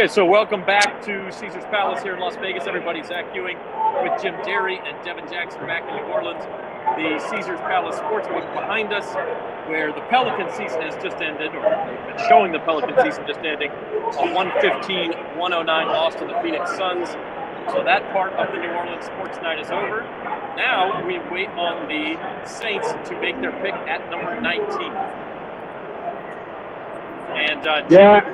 Okay, so welcome back to Caesars Palace here in Las Vegas. Everybody, Zach Ewing with Jim Derry and Devin Jackson back in New Orleans. The Caesars Palace Sportsbook behind us, where the Pelican season has just ended, or they've been showing the Pelican season just ending, a 115-109 loss to the Phoenix Suns. So that part of the New Orleans sports night is over. Now we wait on the Saints to make their pick at number 19. And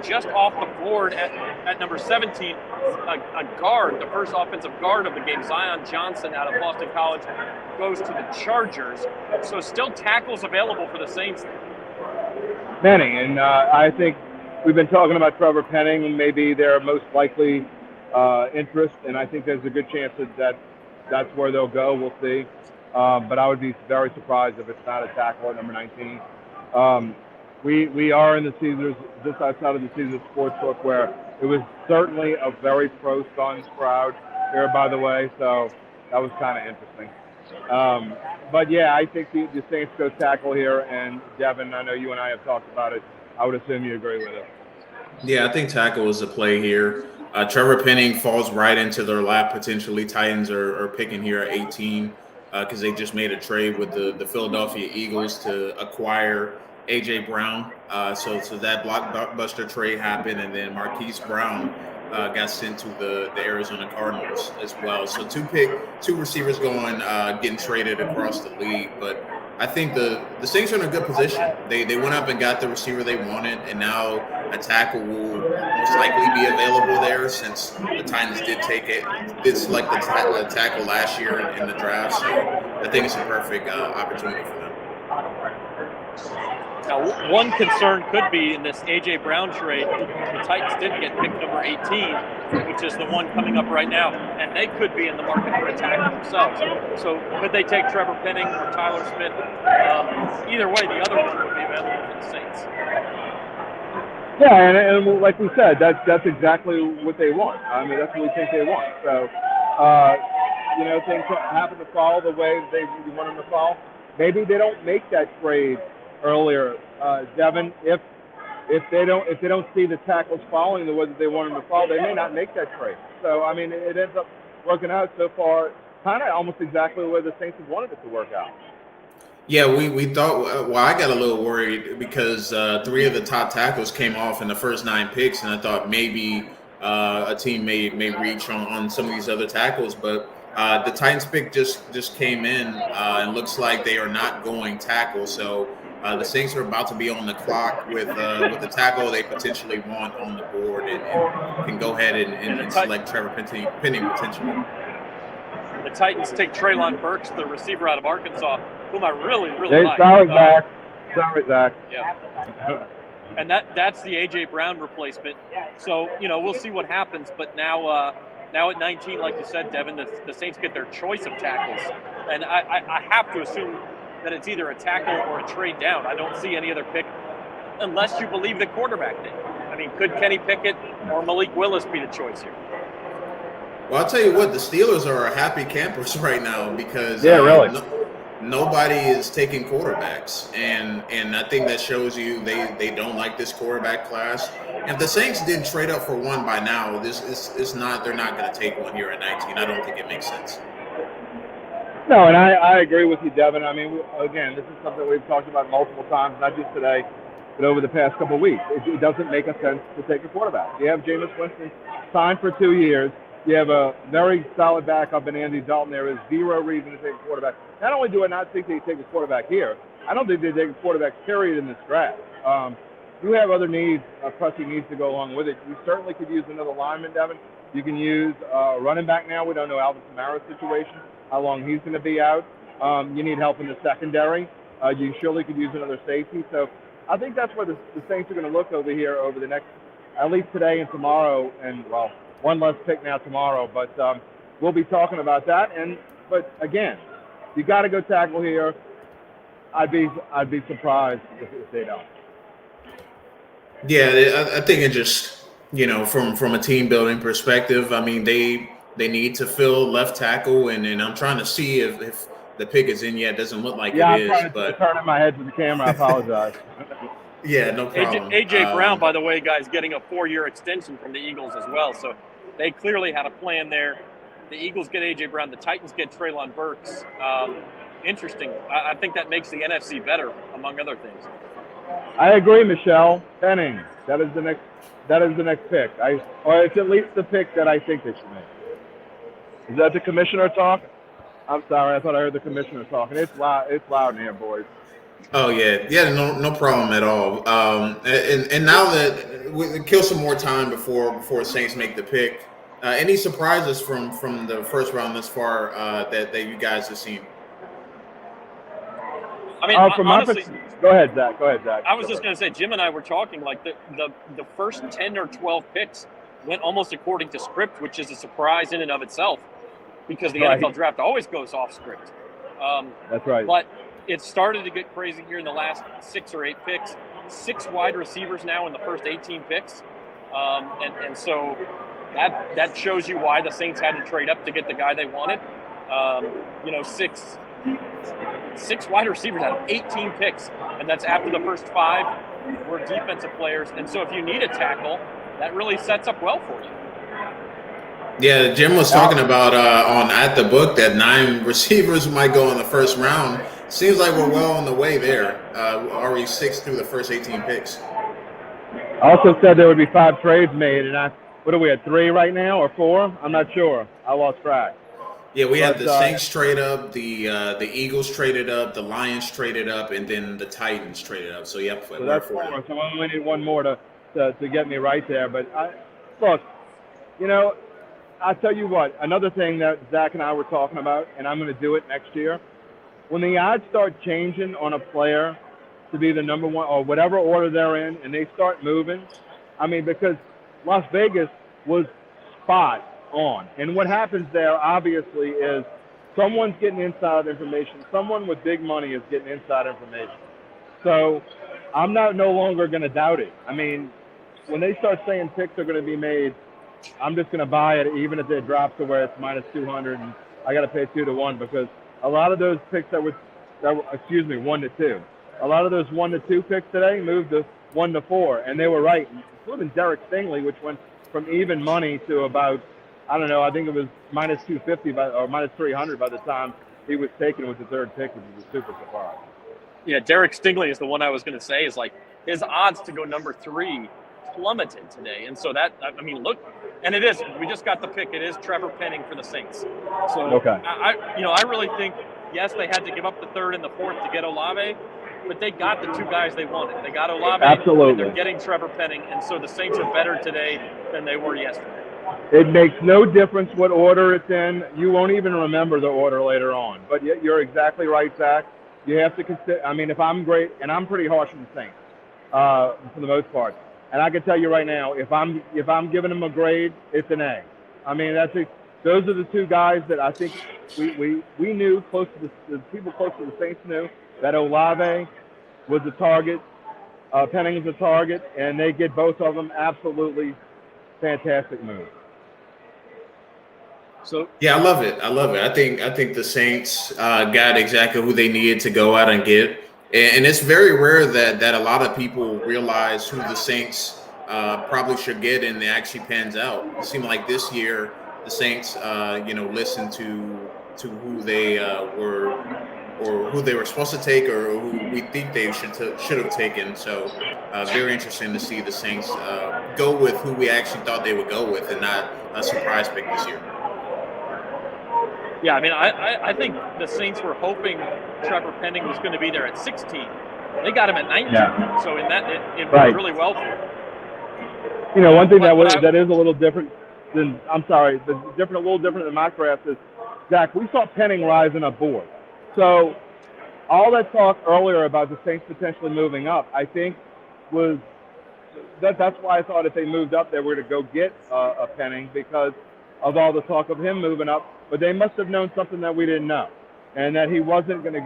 just off the board at number 17, a guard, the first offensive guard of the game, Zion Johnson out of Boston College, goes to the Chargers. So still tackles available for the Saints. Many, and I think we've been talking about Trevor Penning, maybe their most likely interest, and I think there's a good chance that that's where they'll go. We'll see. But I would be very surprised if it's not a tackle at number 19. We are in the Caesars, just outside of the Caesars Sportsbook, where it was certainly a very pro-Suns crowd here, by the way, so that was kind of interesting. But yeah, I think the Saints go tackle here, and Devin, I know you and I have talked about it. I would assume you agree with it. Yeah, I think tackle is the play here. Trevor Penning falls right into their lap potentially. Titans are picking here at 18 because they just made a trade with the Philadelphia Eagles to acquire A.J. Brown. So that blockbuster trade happened, and then Marquise Brown got sent to the Arizona Cardinals as well. So two receivers going, getting traded across the league. But I think the Saints are in a good position. They went up and got the receiver they wanted, and now a tackle will most likely be available there since the Titans did select the tackle last year in the draft. So I think it's a perfect opportunity for them. Now, one concern could be in this A.J. Brown trade, the Titans did get pick number 18, which is the one coming up right now, and they could be in the market for a tackle themselves. So could they take Trevor Penning or Tyler Smith? Either way, the other one would be available for the Saints. Yeah, and like we said, that's exactly what they want. I mean, that's what we think they want. So, things happen to fall the way they want them to fall. Maybe they don't make that trade earlier, Devin. If they don't see the tackles falling the way that they want them to fall, they may not make that trade. So I mean, it ends up working out so far, kind of almost exactly the way the Saints have wanted it to work out. Yeah, we thought. Well, I got a little worried because 3 of the top tackles came off in the first 9 picks, and I thought maybe a team may reach on some of these other tackles, but. The Titans pick just came in and looks like they are not going tackle. So the Saints are about to be on the clock with the tackle they potentially want on the board and can go ahead and select Trevor Penning potentially. The Titans take Treylon Burks, the receiver out of Arkansas, whom I really like. Sorry, Zach. Yeah. And that's the A.J. Brown replacement. So, we'll see what happens. But now at 19, like you said, Devin, the Saints get their choice of tackles. And I have to assume that it's either a tackle or a trade down. I don't see any other pick unless you believe the quarterback thing. I mean, could Kenny Pickett or Malik Willis be the choice here? Well, I'll tell you what, the Steelers are happy campers right now because really. Nobody is taking quarterbacks, and I think that shows you they don't like this quarterback class. And if the Saints didn't trade up for one by now, they're not going to take one here at 19. I don't think it makes sense. No, and I agree with you, Devin. I mean, again, this is something we've talked about multiple times, not just today, but over the past couple of weeks. It doesn't make a sense to take a quarterback. You have Jameis Winston signed for 2 years. You have a very solid backup in Andy Dalton. There is zero reason to take a quarterback. Not only do I not think they take a quarterback here, I don't think they take a quarterback, period, in this draft. You have other needs, pressing needs to go along with it. You certainly could use another lineman, Devin. You can use a running back now. We don't know Alvin Kamara's situation, how long he's going to be out. You need help in the secondary. You surely could use another safety. So I think that's where the Saints are going to look over here over the next, at least today and tomorrow, and, well, one less pick now tomorrow, but we'll be talking about that. But again, you got to go tackle here. I'd be surprised if they don't. Yeah, I think it just from a team building perspective. I mean, they need to fill left tackle, and I'm trying to see if the pick is in yet. It doesn't look like it is. But turning my head to the camera, I apologize. Yeah, no problem. AJ Brown, by the way, guys, getting a 4-year extension from the Eagles as well. So they clearly had a plan there. The Eagles get AJ Brown. The Titans get Treylon Burks. Interesting. I think that makes the NFC better, among other things. I agree, Michelle. Penning. That is the next pick. Or it's at least the pick that I think they should make. Is that the commissioner talk? I'm sorry, I thought I heard the commissioner talking. It's loud in here, boys. Oh yeah, no problem at all. And now that we kill some more time before Saints make the pick. Any surprises from the first round thus far that you guys have seen? I mean, honestly, go ahead, Zach. I was just going to say, Jim and I were talking like the first 10 or 12 picks went almost according to script, which is a surprise in and of itself, because the NFL draft always goes off script. That's right. But it started to get crazy here in the last 6 or 8 picks. 6 wide receivers now in the first 18 picks, and so that shows you why the Saints had to trade up to get the guy they wanted. Six wide receivers out of 18 picks, and that's after the first 5 were defensive players. And so if you need a tackle, that really sets up well for you. Yeah, Jim was talking about on At the Book that 9 receivers might go in the first round. Seems like we're well on the way there. Already 6 through the first 18 picks. I also said there would be 5 trades made, and what are we at, 3 right now or 4? I'm not sure. I lost track. Yeah, we had the Saints trade up, the Eagles traded up, the Lions traded up, and then the Titans traded up. So yep, so that's 4. So I only need 1 more to get me right there. But look, I'll tell you what. Another thing that Zach and I were talking about, and I'm going to do it next year. When the odds start changing on a player to be the number 1 or whatever order they're in, and they start moving, I mean, because Las Vegas was spot on. And what happens there, obviously, is someone's getting inside information. Someone with big money is getting inside information. So I'm no longer going to doubt it. I mean, when they start saying picks are going to be made, I'm just going to buy it, even if it drops to where it's minus 200, and I got to pay 2 to 1, because a lot of those picks that were 1 to 2. A lot of those 1 to 2 picks today moved to 1 to 4, and they were right, including Derek Stingley, which went from even money to about, I don't know, I think it was minus 250 or minus 300 by the time he was taken with the 3rd pick, which was a super surprise. Yeah, Derek Stingley is the one I was going to say, is like his odds to go number 3 plummeted today. And so that, I mean, look, and it is, we just got the pick. It is Trevor Penning for the Saints. So okay. I really think, yes, they had to give up the 3rd and the 4th to get Olave, but they got the 2 guys they wanted. They got Olave. Absolutely. And they're getting Trevor Penning. And so the Saints are better today than they were yesterday. It makes no difference what order it's in. You won't even remember the order later on. But you're exactly right, Zach. You have to consider, I mean, if I'm great, and I'm pretty harsh on the Saints for the most part. And I can tell you right now, if I'm giving them a grade, it's an A. I mean, those are the 2 guys that I think we knew, close to the people close to the Saints knew that Olave was a target, Penning was a target, and they get both of them. Absolutely fantastic move. So yeah, I love it. I think the Saints got exactly who they needed to go out and get. And it's very rare that a lot of people realize who the Saints probably should get, and it actually pans out. It seemed like this year the Saints, listened to who they were, or who they were supposed to take, or who we think they should have taken. So very interesting to see the Saints go with who we actually thought they would go with, and not a surprise pick this year. Yeah, I mean, I think the Saints were hoping Trevor Penning was going to be there at 16. They got him at 19. Yeah. So in that, it worked really well for him. One thing that is a little different than, a little different than my craft is, Zach, we saw Penning rising up board. So all that talk earlier about the Saints potentially moving up, I think was that's why I thought if they moved up, they were to go get a Penning, because of all the talk of him moving up. But they must have known something that we didn't know, and that he wasn't going to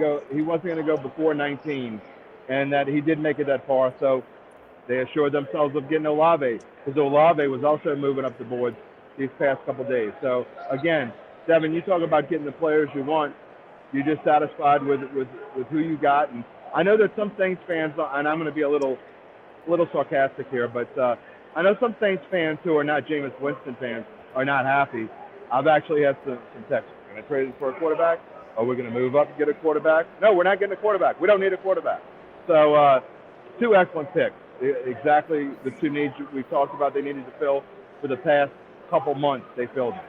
go before 19, and that he did make it that far. So they assured themselves of getting Olave, because Olave was also moving up the board these past couple of days. So again, Devin, you talk about getting the players you want. You're just satisfied with who you got. And I know that some Saints fans, and I'm going to be a little a little sarcastic here, but I know some Saints fans who are not Jameis Winston fans are not happy. I've actually had some texts. We're going to trade for a quarterback. Are we going to move up and get a quarterback? No, we're not getting a quarterback. We don't need a quarterback. So two excellent picks. Exactly the two needs we talked about they needed to fill for the past couple months. They filled them.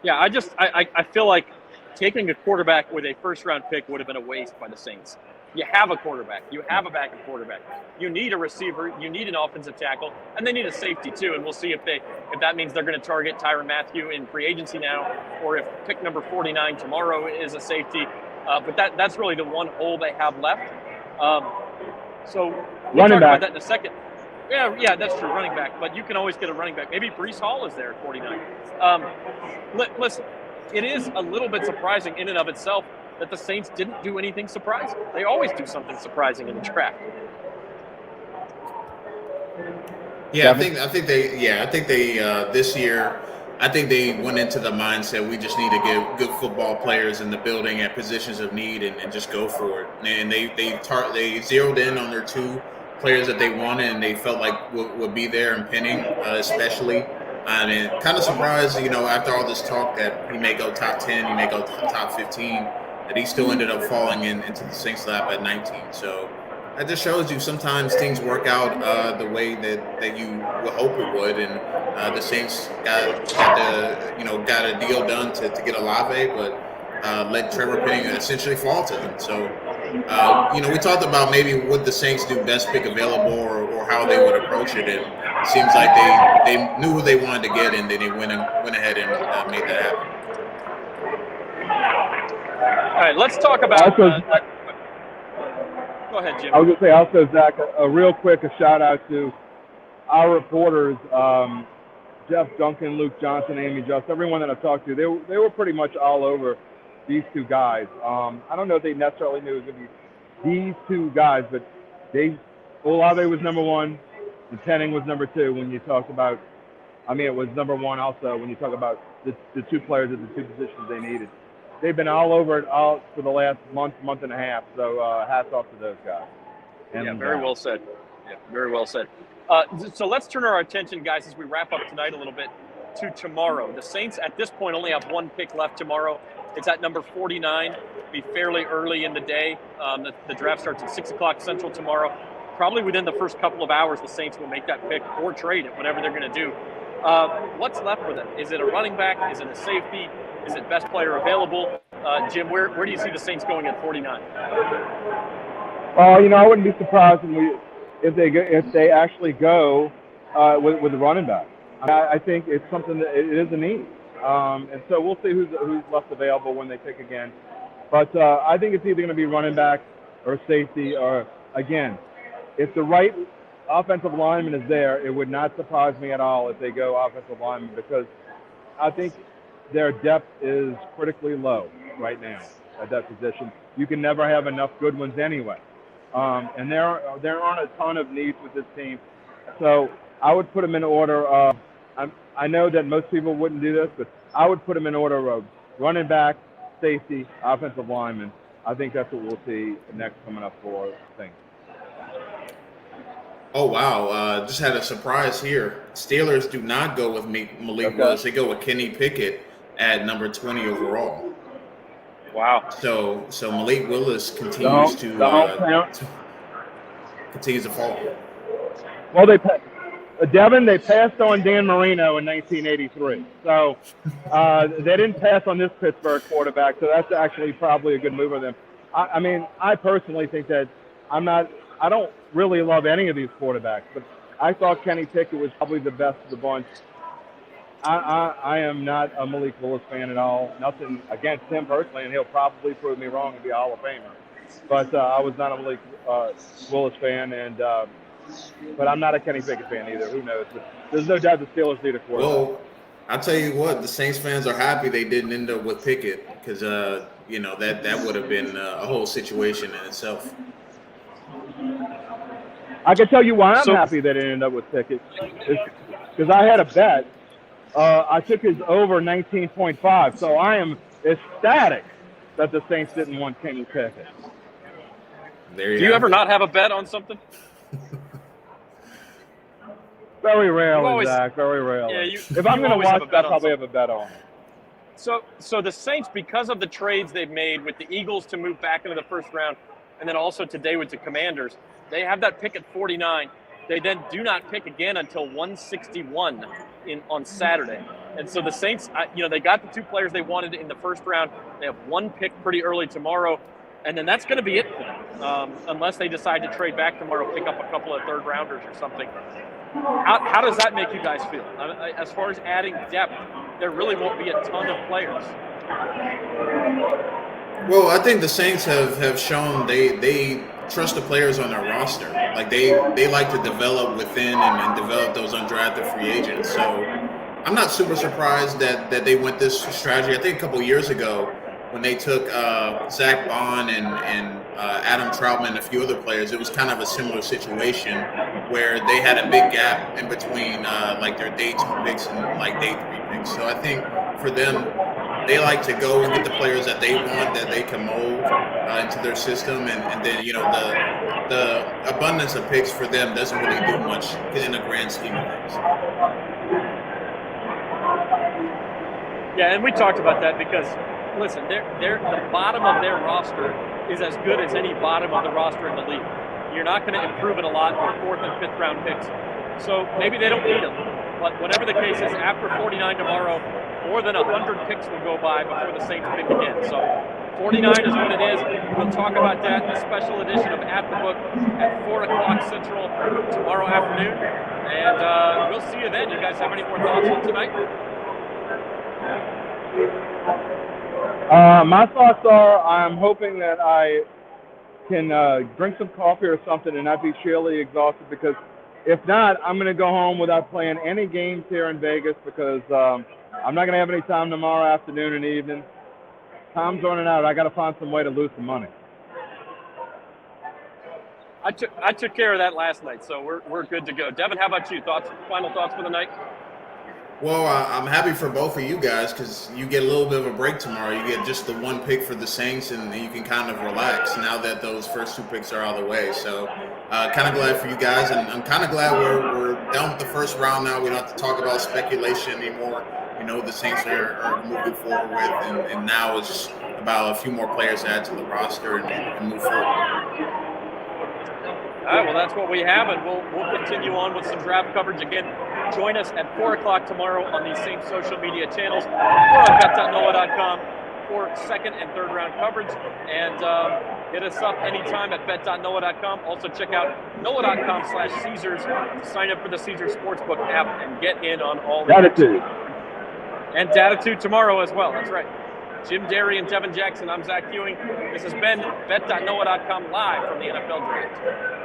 Yeah, I feel like taking a quarterback with a first-round pick would have been a waste by the Saints. You have a quarterback. You have a backup quarterback. You need a receiver. You need an offensive tackle, and they need a safety too. And we'll see if that means they're going to target Tyrann Mathieu in free agency now, or if pick number 49 tomorrow is a safety. But that's really the one hole they have left. So we'll talk about that in a second. Yeah, that's true, running back. But you can always get a running back. Maybe Breece Hall is there at 49. Listen, it is a little bit surprising in and of itself that the Saints didn't do anything surprising. They always do something surprising in the draft. Yeah, I think they this year, I think they went into the mindset we just need to get good football players in the building at positions of need and just go for it. And they zeroed in on their two players that they wanted and they felt like would be there and Penning, especially. I mean, kind of surprised, after all this talk that he may go top 10, he may go top 15, that he still ended up falling into the Saints' lap at 19. So that just shows you sometimes things work out the way that you would hope it would. And the Saints got a deal done to get Olave, but let Trevor Penning essentially fall to them. So, we talked about maybe would the Saints do best pick available or how they would approach it. And it seems like they knew who they wanted to get, and then they went ahead and made that happen. All right, let's talk about. Go ahead, Jim. I was going to say also, Zach, a real quick shout out to our reporters, Jeff Duncan, Luke Johnson, Amy Just, everyone that I talked to. They were pretty much all over these two guys. I don't know if they necessarily knew it was going to be these two guys, but Olave was number one, and Penning was number two when you talked about. It was number one also when you talk about the two players at the two positions they needed. They've been all over it for the last month and a half. So hats off to those guys. And, very well said. Yeah, very well said. So let's turn our attention, guys, as we wrap up tonight a little bit, to tomorrow. The Saints at this point only have one pick left tomorrow. It's at number 49. It'll be fairly early in the day. The draft starts at 6 o'clock Central tomorrow. Probably within the first couple of hours, the Saints will make that pick or trade it, whatever they're going to do. What's left for them? Is it a running back? Is it a safety? Is it best player available? Jim, where do you see the Saints going at 49? I wouldn't be surprised if they actually go with the running back. I think it's something that it is a need, and so we'll see who's left available when they pick again. But I think it's either going to be running back or safety, or again, if the right offensive lineman is there, it would not surprise me at all if they go offensive lineman, because I think their depth is critically low right now at that position. You can never have enough good ones anyway. And there aren't a ton of needs with this team. So I would put them in order of, I know that most people wouldn't do this, but I would put them in order of running back, safety, offensive lineman. I think that's what we'll see next coming up for things. Oh, wow. Just had a surprise here. Steelers do not go with Malik Willis. They go with Kenny Pickett at number 20 overall. Wow. So Malik Willis continues to fall. Well, they passed on Dan Marino in 1983. So they didn't pass on this Pittsburgh quarterback. So that's actually probably a good move of them. I personally think that I don't really love any of these quarterbacks, but I thought Kenny Pickett was probably the best of the bunch. I am not a Malik Willis fan at all. Nothing against him personally, and he'll probably prove me wrong and be a Hall of Famer. But I was not a Malik Willis fan, but I'm not a Kenny Pickett fan either. Who knows? But there's no doubt the Steelers need a quarterback. Well, I'll tell you what, the Saints fans are happy they didn't end up with Pickett, because that would have been a whole situation in itself. I can tell you why I'm happy that it ended up with Pickett. Because I had a bet. I took his over 19.5, so I am ecstatic that the Saints didn't want Kenny Pickett. There you Do you ever not have a bet on something? Very rarely, always, Zach. Very rarely. Yeah, if I'm going to watch, I'll probably have a bet on it. So the Saints, because of the trades they've made with the Eagles to move back into the first round, and then also today with the Commanders, they have that pick at 49. They then do not pick again until 161 on Saturday. And so the Saints, they got the two players they wanted in the first round. They have one pick pretty early tomorrow, and then that's going to be it for them, unless they decide to trade back tomorrow, pick up a couple of third rounders or something. How does that make you guys feel? As far as adding depth, there really won't be a ton of players. Well, I think the Saints have shown they trust the players on their roster. Like they like to develop within and develop those undrafted free agents. So I'm not super surprised that they went this strategy. I think a couple years ago when they took Zach Bond and Adam Troutman and a few other players, it was kind of a similar situation where they had a big gap in between like their day 2 picks and like day 3 picks. So I think for them, they like to go and get the players that they want, that they can mold into their system, and then the abundance of picks for them doesn't really do much in the grand scheme of things. Yeah, and we talked about that because, listen, the bottom of their roster is as good as any bottom of the roster in the league. You're not going to improve it a lot with 4th and 5th round picks. So maybe they don't need them. But whatever the case is, after 49 tomorrow, more than 100 picks will go by before the Saints pick again. So 49 is what it is. We'll talk about that in a special edition of At the Book at 4 o'clock Central tomorrow afternoon. And we'll see you then. You guys have any more thoughts on tonight? My thoughts are I'm hoping that I can drink some coffee or something and not be sheerly exhausted, because if not, I'm going to go home without playing any games here in Vegas, because I'm not going to have any time tomorrow afternoon and evening. Time's running out. I got to find some way to lose some money. I took care of that last night, so we're good to go. Devin, how about you? Final thoughts for the night? Well, I'm happy for both of you guys because you get a little bit of a break tomorrow. You get just the one pick for the Saints, and you can kind of relax now that those first 2 picks are out of the way. So kind of glad for you guys, and I'm kind of glad we're done with the first round now. We don't have to talk about speculation anymore. We know the Saints are moving forward with, and now it's just about a few more players to add to the roster and move forward. All right, well, that's what we have, and we'll continue on with some draft coverage. Again, join us at 4 o'clock tomorrow on these same social media channels or on bet.NOLA.com for 2nd and 3rd round coverage. And hit us up anytime at bet.NOLA.com. Also, check out NOLA.com/Caesars to sign up for the Caesars Sportsbook app and get in on all the Datitude. And Datitude tomorrow as well. That's right. Jim Derry and Devin Jackson. I'm Zach Ewing. This has been bet.NOLA.com live from the NFL Draft.